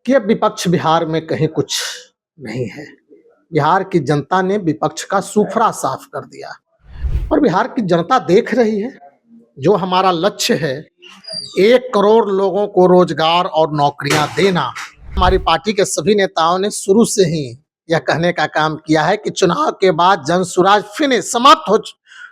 कि विपक्ष बिहार में कहीं कुछ नहीं है। बिहार की जनता ने विपक्ष का सूफड़ा साफ कर दिया और बिहार की जनता देख रही है। जो हमारा लक्ष्य है 1 करोड़ लोगों को रोजगार और नौकरियां देना, हमारी पार्टी के सभी नेताओं ने शुरू से ही यह कहने का काम किया है कि चुनाव के बाद जनसुराज फिनिश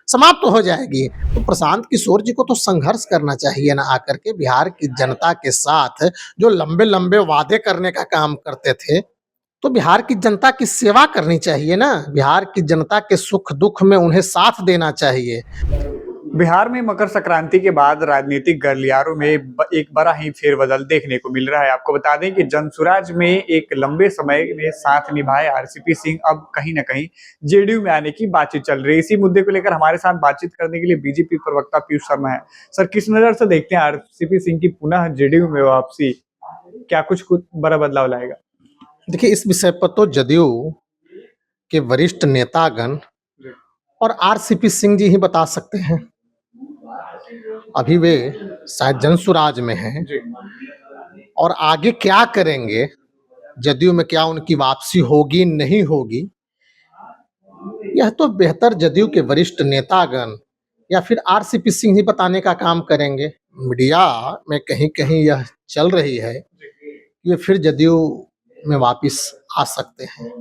समाप्त हो जाएगी। तो प्रशांत किशोर जी को तो संघर्ष करना चाहिए ना, आकर के बिहार की जनता के साथ जो लंबे लंबे वादे करने का काम करते थे, तो बिहार की जनता की सेवा करनी चाहिए ना। बिहार की जनता के सुख दुख में उन्हें साथ देना चाहिए। बिहार में मकर संक्रांति के बाद राजनीतिक गलियारों में एक बड़ा ही फेरबदल देखने को मिल रहा है। आपको बता दें कि जनसुराज में एक लंबे समय में साथ निभाए आरसीपी सिंह अब कहीं ना कहीं जेडीयू में आने की बातचीत चल रही है। इसी मुद्दे को लेकर हमारे साथ बातचीत करने के लिए बीजेपी प्रवक्ता पीयूष शर्मा है। सर, किस नजर से देखते हैं आरसीपी सिंह की पुनः जेडीयू में वापसी? क्या कुछ बड़ा बदलाव लाएगा? देखिए, इस विषय पर तो जदयू के वरिष्ठ नेतागण और आरसीपी सिंह जी ही बता सकते हैं। अभी वे शायद जनसुराज में हैं और आगे क्या करेंगे, जदयू में क्या उनकी वापसी होगी नहीं होगी, यह तो बेहतर जदयू के वरिष्ठ नेतागण या फिर आरसीपी सिंह ही बताने का काम करेंगे। मीडिया में कहीं कहीं यह चल रही है कि वे फिर जदयू में वापस आ सकते हैं।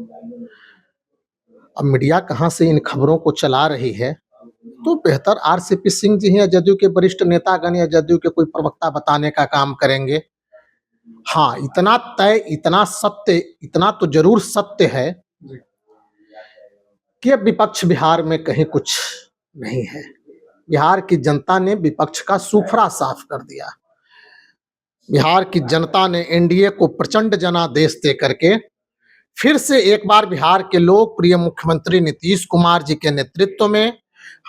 अब मीडिया कहाँ से इन खबरों को चला रही है, तो बेहतर आरसीपी सिंह जी या जदयू के वरिष्ठ नेतागण या जदयू के कोई प्रवक्ता बताने का काम करेंगे। हाँ, इतना तय, इतना सत्य, इतना तो जरूर सत्य है कि विपक्ष बिहार में कहीं कुछ नहीं है। बिहार की जनता ने विपक्ष का सूफड़ा साफ कर दिया। बिहार की जनता ने एनडीए को प्रचंड जनादेश दे करके फिर से एक बार बिहार के लोकप्रिय मुख्यमंत्री नीतीश कुमार जी के नेतृत्व में,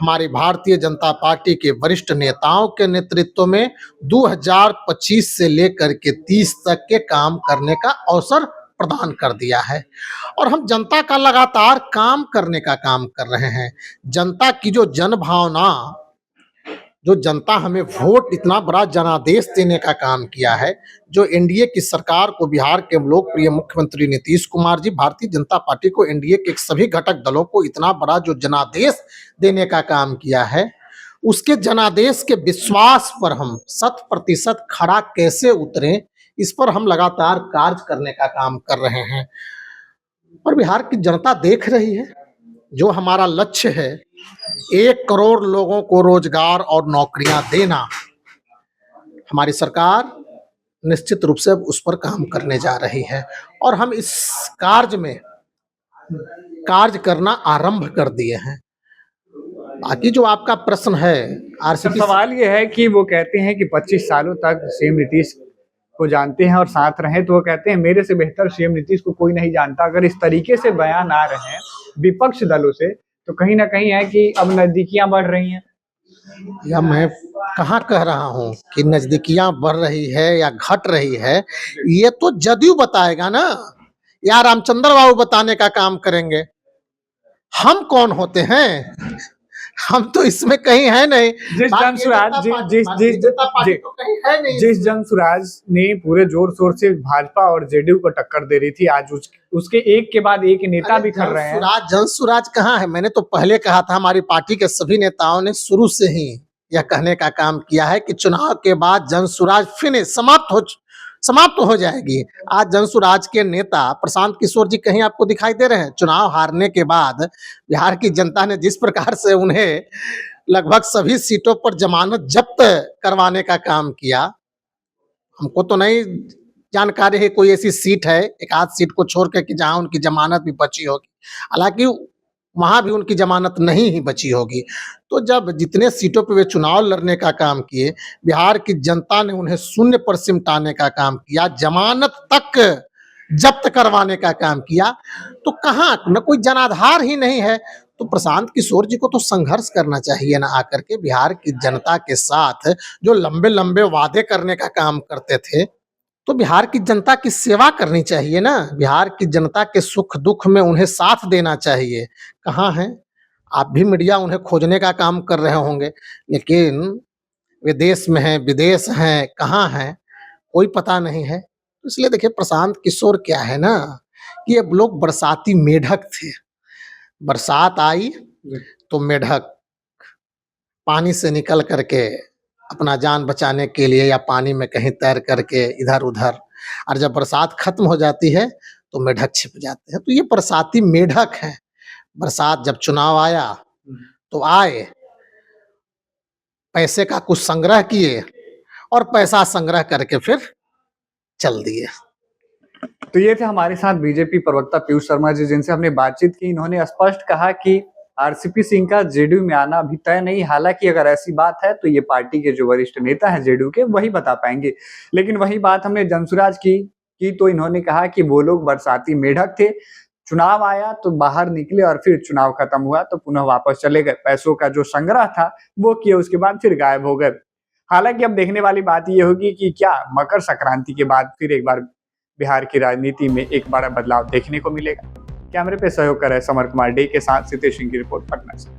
हमारी भारतीय जनता पार्टी के वरिष्ठ नेताओं के नेतृत्व में 2025 से लेकर के 30 तक के काम करने का अवसर प्रदान कर दिया है। और हम जनता का लगातार काम करने का काम कर रहे हैं। जनता की जो जनभावना, जो जनता हमें वोट इतना बड़ा जनादेश देने का काम किया है, जो एनडीए की सरकार को, बिहार के लोकप्रिय मुख्यमंत्री नीतीश कुमार जी, भारतीय जनता पार्टी को, एनडीए के सभी घटक दलों को इतना बड़ा जो जनादेश देने का काम किया है, उसके जनादेश के विश्वास पर हम 100% खड़ा कैसे उतरें, इस पर हम लगातार कार्य करने का काम कर रहे हैं। और बिहार की जनता देख रही है। जो हमारा लक्ष्य है 1 करोड़ लोगों को रोजगार और नौकरियां देना, हमारी सरकार निश्चित रूप से अब उस पर काम करने जा रही है और हम इस कार्य करना आरंभ कर दिए हैं। बाकी जो आपका प्रश्न है, आरसीपी सवाल ये है कि वो कहते हैं कि 25 सालों तक सीएम नीतीश को जानते हैं और साथ रहे, तो वो कहते हैं मेरे से बेहतर सीएम नीतीश को कोई नहीं जानता। अगर इस तरीके से बयान आ रहे हैं विपक्ष दलों से, तो कहीं ना कहीं है कि अब नजदीकियां बढ़ रही हैं। या मैं कहाँ कह रहा हूँ कि नजदीकियां बढ़ रही है या घट रही है, ये तो जदयू बताएगा ना, या रामचंद्र बाबू बताने का काम करेंगे। हम कौन होते हैं? हम तो इसमें कहीं है नहीं। जिस जनसुराज ने पूरे जोर शोर से भाजपा और जेडीयू को टक्कर दे रही थी, आज उसके एक के बाद एक नेता भी कर रहे हैं। जनसुराज कहाँ है? मैंने तो पहले कहा था, हमारी पार्टी के सभी नेताओं ने शुरू से ही यह कहने का काम किया है कि चुनाव के बाद जनसुराज फिनिश समाप्त हो जाएगी। आज जनसुराज के नेता प्रशांत किशोर जी कहीं आपको दिखाई दे रहे हैं? चुनाव हारने के बाद बिहार की जनता ने जिस प्रकार से उन्हें लगभग सभी सीटों पर जमानत जब्त करवाने का काम किया, हमको तो नहीं जानकारी है कोई ऐसी सीट है, एक आध सीट को छोड़ कर कि जहां उनकी जमानत भी बची होगी। हालांकि वहां भी उनकी जमानत नहीं ही बची होगी। तो जब जितने सीटों पे वे चुनाव लड़ने का काम किए, बिहार की जनता ने उन्हें शून्य पर सिमटाने का काम किया, जमानत तक जब्त करवाने का काम किया, तो कहाँ न कोई जनाधार ही नहीं है। तो प्रशांत किशोर जी को तो संघर्ष करना चाहिए ना, आकर के बिहार की जनता के साथ जो लंबे लंबे वादे करने का काम करते थे, तो बिहार की जनता की सेवा करनी चाहिए ना। बिहार की जनता के सुख दुख में उन्हें साथ देना चाहिए। कहाँ हैं? आप भी मीडिया उन्हें खोजने का काम कर रहे होंगे, लेकिन विदेश में हैं, विदेश हैं, कहाँ हैं, कोई पता नहीं है। तो इसलिए देखिए प्रशांत किशोर क्या है ना कि ये लोग बरसाती मेढक थे। बरसात आई तो मेढक पानी से निकल करके अपना जान बचाने के लिए या पानी में कहीं तैर करके इधर-उधर, और जब बरसात खत्म हो जाती है तो मेढक छिप जाते हैं। तो ये बरसाती मेढक हैं। बरसात जब चुनाव आया तो आए, पैसे का कुछ संग्रह किए और पैसा संग्रह करके फिर चल दिए। तो ये थे हमारे साथ बीजेपी प्रवक्ता पीयूष शर्मा जी, जिनसे हमने बातचीत की। इन्होंने स्पष्ट कहा कि आरसीपी सिंह का जेडीयू में आना अभी तय नहीं, हालांकि अगर ऐसी बात है तो ये पार्टी के जो वरिष्ठ नेता हैं जेडीयू के वही बता पाएंगे। लेकिन वही बात हमने जनसुराज की तो इन्होंने कहा कि वो लोग बरसाती मेढक थे, चुनाव आया तो बाहर निकले और फिर चुनाव खत्म हुआ तो पुनः वापस चले गए। पैसों का जो संग्रह था वो किए, उसके बाद फिर गायब हो गए। हालांकि अब देखने वाली बात ये होगी कि क्या मकर संक्रांति के बाद फिर एक बार बिहार की राजनीति में एक बड़ा बदलाव देखने को मिलेगा। कैमरे पे सहयोग कर रहे समर कुमार डे के साथ सितेश सिंह की रिपोर्ट पटना से।